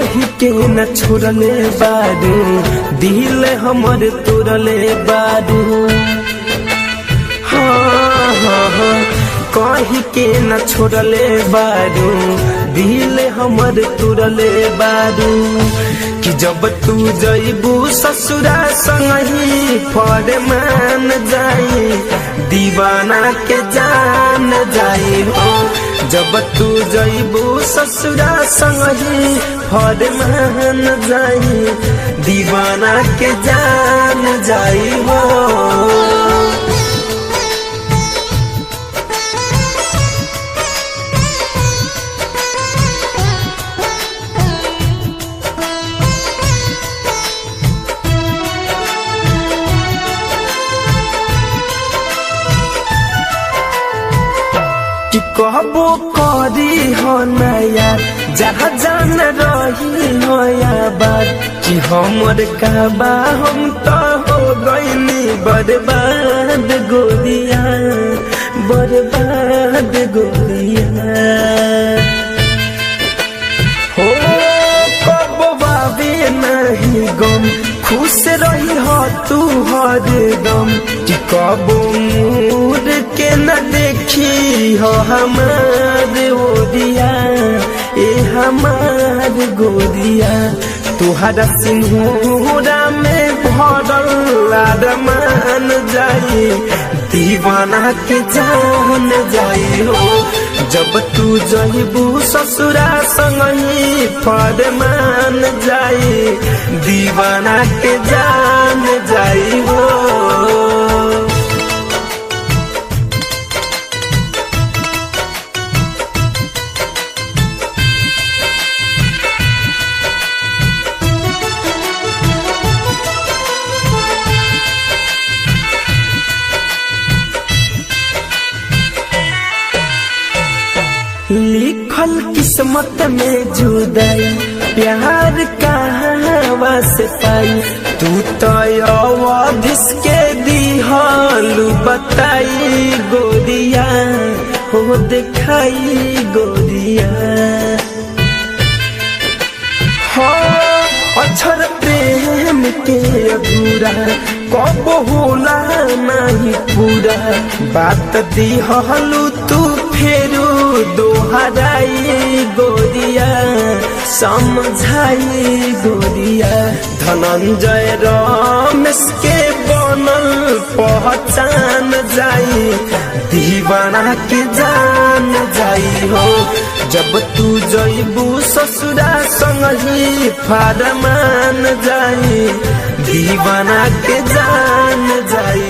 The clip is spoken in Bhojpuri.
कही के न छोड़ले बारू दिल हमर तोड़ले बारू। हाँ हाँ हाँ कही के न छोड़ले बारू दिल हमर तोड़ले बारू। कि जब तू जइबू ससुरा संगही फरमान जाई दीवाना के जान जाई हो। जब तू जइबू ससुरा संगही फरमान जाई दीवाना के जान जाई हो। कि कहबो करी हो नया जहाँ जान रही हो या बात। कि हमर काबा हम तो हो गईनी बर्बाद गोरिया बर्बाद गोरिया। हो कबो बाबे नहीं गम खुश रही हो तू हरदम। कि कबो मूड के न देखी हो हमार ओरिया ए हमार गोरिया। तुहरा सिंहूरा में भरल अरमान जाई दीवाना के जान जाई हो। जब तू जइबू ससुरा संगही फरमान जाई दीवाना के जान जाई हो। लिखल किस्मत में जुदाई प्यार कहाँ से पाई। तू तो अवधिस के दिहालू बताई गोरिया हो दिखाई गोरिया। हो अक्षर प्रेम के अधूरा कब होला नहीं पूरा। बात दिहलू तू फेरू दोहराई गोरिया समझाई गोरिया। धनंजय रमेश के बनल पहचान जाई दीवाना के जान जाई हो। जब तू जइबू ससुरा संगही फरमान जाई दीवाना के जान जाई।